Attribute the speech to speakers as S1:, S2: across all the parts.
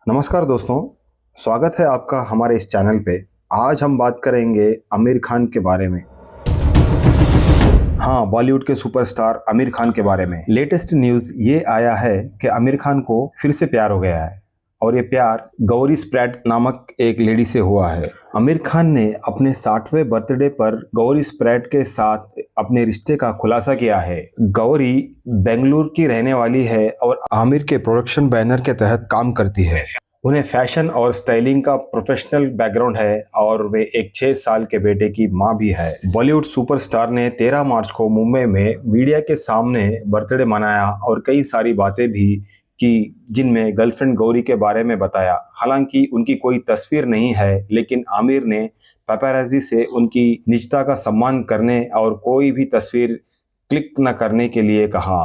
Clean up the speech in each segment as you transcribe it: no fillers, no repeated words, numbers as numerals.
S1: नमस्कार दोस्तों, स्वागत है आपका हमारे इस चैनल पे। आज हम बात करेंगे आमिर खान के बारे में। हाँ, बॉलीवुड के सुपरस्टार आमिर खान के बारे में। लेटेस्ट न्यूज़ ये आया है कि आमिर खान को फिर से प्यार हो गया है और ये प्यार गौरी स्प्रैट नामक एक लेडी से हुआ है। आमिर खान ने अपने 60वें बर्थडे पर गौरी स्प्रैट के साथ अपने रिश्ते का खुलासा किया है। गौरी बेंगलुरु की रहने वाली है और आमिर के प्रोडक्शन बैनर के तहत काम करती है। उन्हें फैशन और स्टाइलिंग का प्रोफेशनल बैकग्राउंड है और वे एक 6 साल के बेटे की मां भी है। बॉलीवुड सुपरस्टार ने 13 मार्च को मुंबई में मीडिया के सामने बर्थडे मनाया और कई सारी बातें भी की, जिनमें गर्लफ्रेंड गौरी के बारे में बताया। हालांकि उनकी कोई तस्वीर नहीं है, लेकिन आमिर ने पेपराजी से उनकी निजता का सम्मान करने और कोई भी तस्वीर क्लिक न करने के लिए कहा।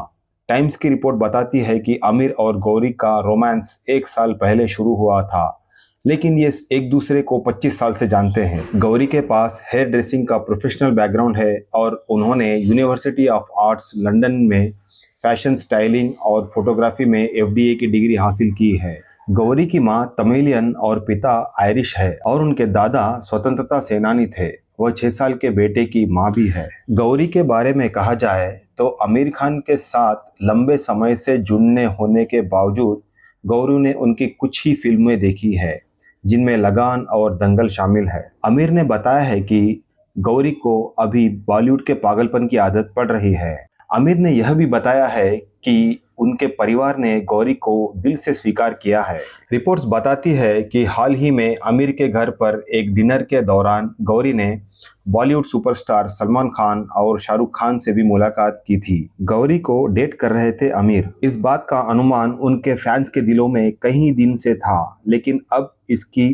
S1: टाइम्स की रिपोर्ट बताती है कि आमिर और गौरी का रोमांस 1 साल पहले शुरू हुआ था, लेकिन ये एक दूसरे को 25 साल से जानते हैं। गौरी के पास हेयर ड्रेसिंग का प्रोफेशनल बैकग्राउंड है और उन्होंने यूनिवर्सिटी ऑफ आर्ट्स लंदन में फैशन स्टाइलिंग और फोटोग्राफी में एफडीए की डिग्री हासिल की है। गौरी की मां तमिलियन और पिता आयरिश है और उनके दादा स्वतंत्रता सेनानी थे। वह 6 साल के बेटे की मां भी है। गौरी के बारे में कहा जाए तो आमिर खान के साथ लंबे समय से जुड़ने होने के बावजूद गौरी ने उनकी कुछ ही फिल्में देखी है, जिनमें लगान और दंगल शामिल है। आमिर ने बताया है कि गौरी को अभी बॉलीवुड के पागलपन की आदत पड़ रही है। आमिर ने यह भी बताया है कि उनके परिवार ने गौरी को दिल से स्वीकार किया है। रिपोर्ट्स बताती है कि हाल ही में आमिर के घर पर एक डिनर के दौरान गौरी ने बॉलीवुड सुपरस्टार सलमान खान और शाहरुख खान से भी मुलाकात की थी। गौरी को डेट कर रहे थे आमिर। इस बात का अनुमान उनके फैंस के दिलों में कई दिन से था, लेकिन अब इसकी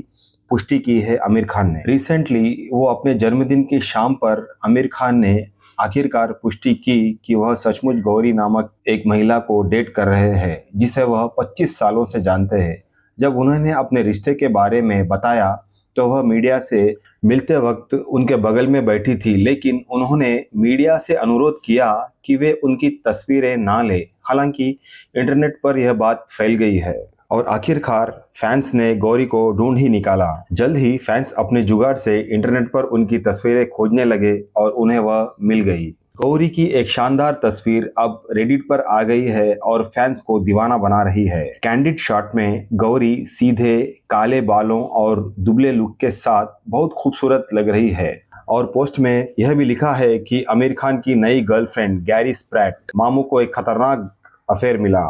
S1: पुष्टि की है आमिर खान ने। रिसेंटली वो अपने जन्मदिन की शाम पर आमिर खान ने आखिरकार पुष्टि की कि वह सचमुच गौरी नामक एक महिला को डेट कर रहे हैं, जिसे वह 25 सालों से जानते हैं। जब उन्होंने अपने रिश्ते के बारे में बताया तो वह मीडिया से मिलते वक्त उनके बगल में बैठी थी, लेकिन उन्होंने मीडिया से अनुरोध किया कि वे उनकी तस्वीरें ना ले। हालांकि इंटरनेट पर यह बात फैल गई है और आखिरकार फैंस ने गौरी को ढूंढ ही निकाला। जल्द ही फैंस अपने जुगाड़ से इंटरनेट पर उनकी तस्वीरें खोजने लगे और उन्हें वह मिल गई। गौरी की एक शानदार तस्वीर अब रेडिट पर आ गई है और फैंस को दीवाना बना रही है। कैंडिड शॉट में गौरी सीधे काले बालों और दुबले लुक के साथ बहुत खूबसूरत लग रही है और पोस्ट में यह भी लिखा है कि आमिर खान की नई गर्लफ्रेंड गैरी स्प्रैट मामू को एक खतरनाक अफेयर मिला।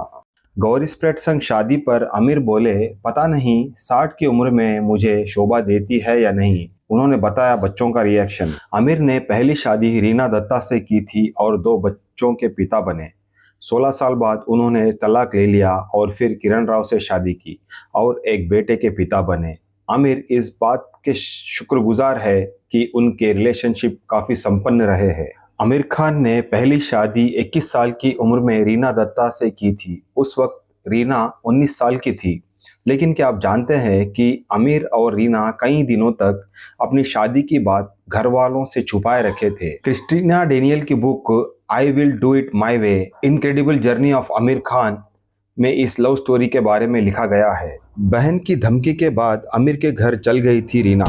S1: गौरी स्प्रैट संग शादी पर आमिर बोले, पता नहीं 60 की उम्र में मुझे शोभा देती है या नहीं। उन्होंने बताया बच्चों का रिएक्शन। आमिर ने पहली शादी रीना दत्ता से की थी और 2 बच्चों के पिता बने। 16 साल बाद उन्होंने तलाक ले लिया और फिर किरण राव से शादी की और एक बेटे के पिता बने। आमिर इस बात के शुक्रगुजार है कि उनके रिलेशनशिप काफी संपन्न रहे हैं। आमिर खान ने पहली शादी 21 साल की उम्र में रीना दत्ता से की थी। उस वक्त रीना 19 साल की थी। लेकिन क्या आप जानते हैं कि आमिर और रीना कई दिनों तक अपनी शादी की बात घर वालों से छुपाए रखे थे। क्रिस्टीना डेनियल की book I will do it my way incredible journey of Aamir Khan में इस लव स्टोरी के बारे में लिखा गया है। बहन की धमकी के बाद आमिर के घर चल गई थी रीना।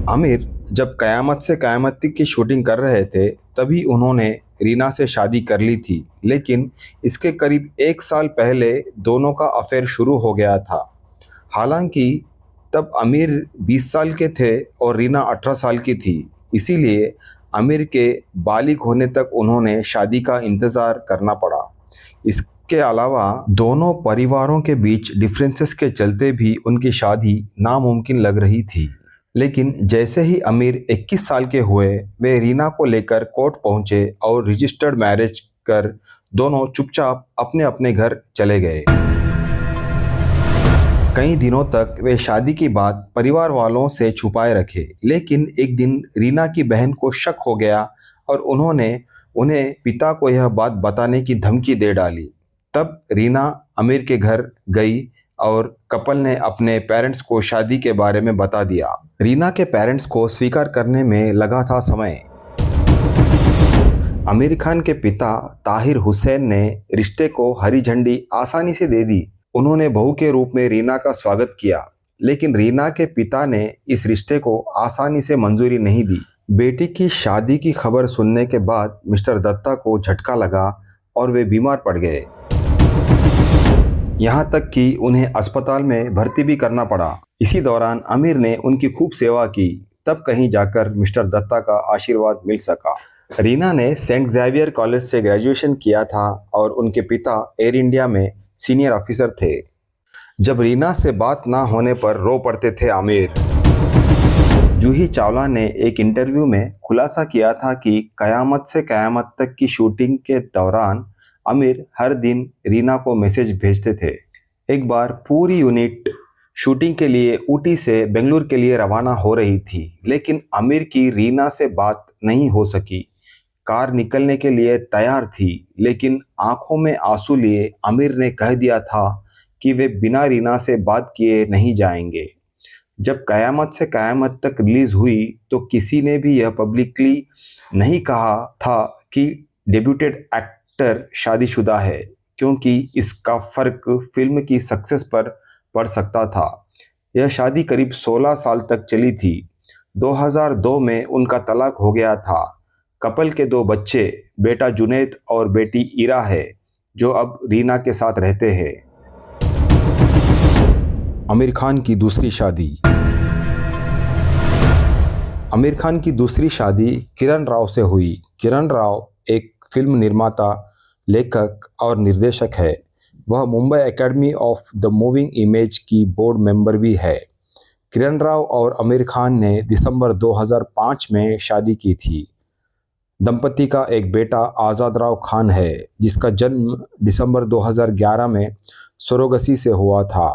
S1: आमिर जब कयामत से कयामत तक की शूटिंग कर रहे थे तभी उन्होंने रीना से शादी कर ली थी, लेकिन इसके करीब 1 साल पहले दोनों का अफेयर शुरू हो गया था। हालांकि तब आमिर 20 साल के थे और रीना 18 साल की थी, इसीलिए आमिर के बालिग होने तक उन्होंने शादी का इंतज़ार करना पड़ा। इसके अलावा दोनों परिवारों के बीच डिफरेंसेस के चलते भी उनकी शादी नामुमकिन लग रही थी। लेकिन जैसे ही आमिर 21 साल के हुए, वे रीना को लेकर कोर्ट पहुंचे और रजिस्टर्ड मैरिज कर दोनों चुपचाप अपने अपने घर चले गए। कई दिनों तक वे शादी की बात परिवार वालों से छुपाए रखे, लेकिन एक दिन रीना की बहन को शक हो गया और उन्होंने उन्हें पिता को यह बात बताने की धमकी दे डाली। तब रीना आमिर के घर गई और कपल ने अपने पेरेंट्स को शादी के बारे में बता दिया। रीना के पेरेंट्स को स्वीकार करने में लगा था समय। आमिर खान के पिता ताहिर हुसैन ने रिश्ते को हरी झंडी आसानी से दे दी। उन्होंने बहू के रूप में रीना का स्वागत किया, लेकिन रीना के पिता ने इस रिश्ते को आसानी से मंजूरी नहीं दी। बेटी की शादी की खबर सुनने के बाद मिस्टर दत्ता को झटका लगा और वे बीमार पड़ गए। यहाँ तक कि उन्हें अस्पताल में भर्ती भी करना पड़ा। इसी दौरान आमिर ने उनकी खूब सेवा की, तब कहीं जाकर मिस्टर दत्ता का आशीर्वाद मिल सका। रीना ने सेंट ज़ेवियर कॉलेज से ग्रेजुएशन किया था और उनके पिता एयर इंडिया में सीनियर ऑफिसर थे। जब रीना से बात ना होने पर रो पड़ते थे आमिर। जूही चावला ने एक इंटरव्यू में खुलासा किया था कि कयामत से कयामत तक की शूटिंग के दौरान आमिर हर दिन रीना को मैसेज भेजते थे। एक बार पूरी यूनिट शूटिंग के लिए ऊटी से बेंगलुरु के लिए रवाना हो रही थी, लेकिन आमिर की रीना से बात नहीं हो सकी। कार निकलने के लिए तैयार थी, लेकिन आंखों में आंसू लिए आमिर ने कह दिया था कि वे बिना रीना से बात किए नहीं जाएंगे। जब कयामत से कयामत तक रिलीज हुई तो किसी ने भी यह पब्लिकली नहीं कहा था कि डेब्यूटेड एक्टर शादीशुदा है, क्योंकि इसका फर्क फिल्म की सक्सेस पर पड़ सकता था। यह शादी करीब 16 साल तक चली थी। 2002 में उनका तलाक हो गया था। कपल के 2 बच्चे, बेटा जुनैद और बेटी इरा है, जो अब रीना के साथ रहते हैं। आमिर खान की दूसरी शादी। आमिर खान की दूसरी शादी किरण राव से हुई। किरण राव एक फिल्म निर्माता, लेखक और निर्देशक है। वह Mumbai academy of the moving image की बोर्ड मेंबर भी है। किरण राव और आमिर खान ने दिसंबर 2005 में शादी की थी। दंपति का एक बेटा आज़ाद राव खान है, जिसका जन्म दिसंबर 2011 में सरोगसी से हुआ था।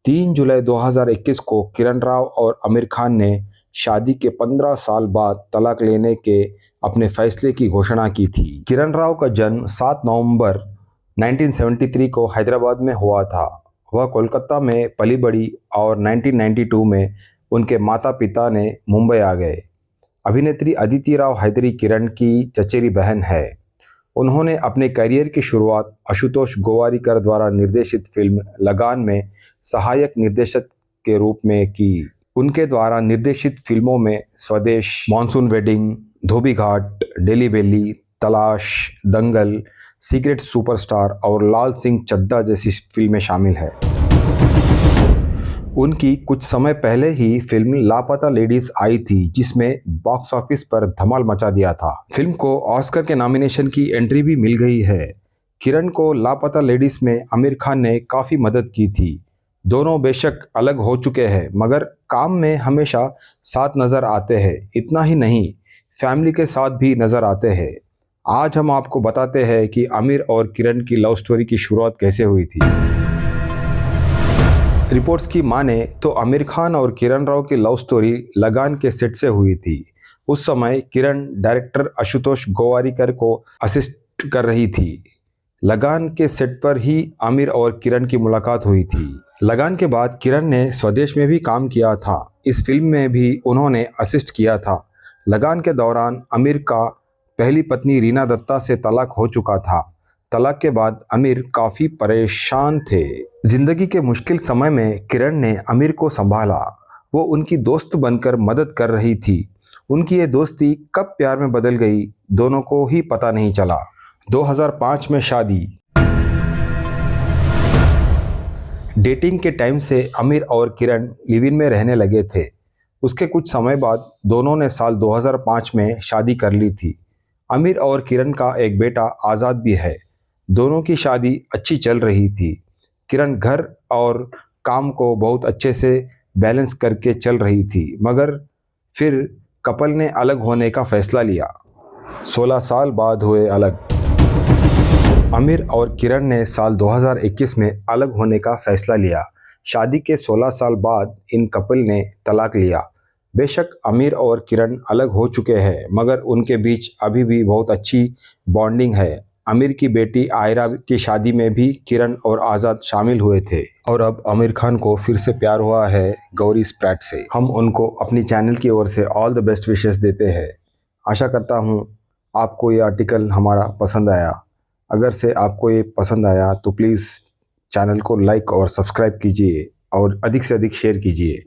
S1: 3 जुलाई 2021 को किरण राव और आमिर खान ने शादी के 15 साल बाद तलाक लेने के अपने फैसले की घोषणा की थी। किरण राव का जन्म 7 नवंबर 1973 को हैदराबाद में हुआ था। वह कोलकाता में पली बड़ी और 1992 में उनके माता पिता ने मुंबई आ गए। अभिनेत्री अदिति राव हैदरी किरण की चचेरी बहन है। उन्होंने अपने करियर की शुरुआत आशुतोष गोवारिकर द्वारा निर्देशित फिल्म लगान में सहायक निर्देशक के रूप में की। उनके द्वारा निर्देशित फिल्मों में स्वदेश, मॉनसून वेडिंग, धोबी घाट, डेली बेली, तलाश, दंगल, सीक्रेट सुपरस्टार और लाल सिंह चड्ढा जैसी फिल्में शामिल हैं। उनकी कुछ समय पहले ही फिल्म लापता लेडीज आई थी, जिसमें बॉक्स ऑफिस पर धमाल मचा दिया था। फिल्म को ऑस्कर के नॉमिनेशन की एंट्री भी मिल गई है। किरण को लापता लेडीज में आमिर खान ने काफ़ी मदद की थी। दोनों बेशक अलग हो चुके हैं, मगर काम में हमेशा साथ नज़र आते हैं। इतना ही नहीं, फैमिली के साथ भी नज़र आते हैं। आज हम आपको बताते हैं कि आमिर और किरण की लव स्टोरी की शुरुआत कैसे हुई थी। रिपोर्ट्स की माने तो आमिर खान और किरण राव की लव स्टोरी लगान के सेट से हुई थी। उस समय किरण डायरेक्टर आशुतोष गोवारिकर को असिस्ट कर रही थी। लगान के सेट पर ही आमिर और किरण की मुलाकात हुई थी। लगान के बाद किरण ने स्वदेश में भी काम किया था। इस फिल्म में भी उन्होंने असिस्ट किया था। लगान के दौरान आमिर का पहली पत्नी रीना दत्ता से तलाक हो चुका था। तलाक के बाद आमिर काफ़ी परेशान थे। जिंदगी के मुश्किल समय में किरण ने आमिर को संभाला। वो उनकी दोस्त बनकर मदद कर रही थी। उनकी ये दोस्ती कब प्यार में बदल गई, दोनों को ही पता नहीं चला। 2005 में शादी। डेटिंग के टाइम से आमिर और किरण लिव इन में रहने लगे थे। उसके कुछ समय बाद दोनों ने साल 2005 में शादी कर ली थी। आमिर और किरण का एक बेटा आज़ाद भी है। दोनों की शादी अच्छी चल रही थी। किरण घर और काम को बहुत अच्छे से बैलेंस करके चल रही थी, मगर फिर कपल ने अलग होने का फैसला लिया। 16 साल बाद हुए अलग। आमिर और किरण ने साल 2021 में अलग होने का फैसला लिया। शादी के 16 साल बाद इन कपल ने तलाक लिया। बेशक आमिर और किरण अलग हो चुके हैं, मगर उनके बीच अभी भी बहुत अच्छी बॉन्डिंग है। आमिर की बेटी आयरा की शादी में भी किरण और आज़ाद शामिल हुए थे। और अब आमिर खान को फिर से प्यार हुआ है गौरी स्प्रैट से। हम उनको अपनी चैनल की ओर से ऑल द बेस्ट विशेस देते हैं। आशा करता हूँ आपको ये आर्टिकल हमारा पसंद आया। अगर से आपको ये पसंद आया तो प्लीज़ चैनल को लाइक और सब्सक्राइब कीजिए और अधिक से अधिक शेयर कीजिए।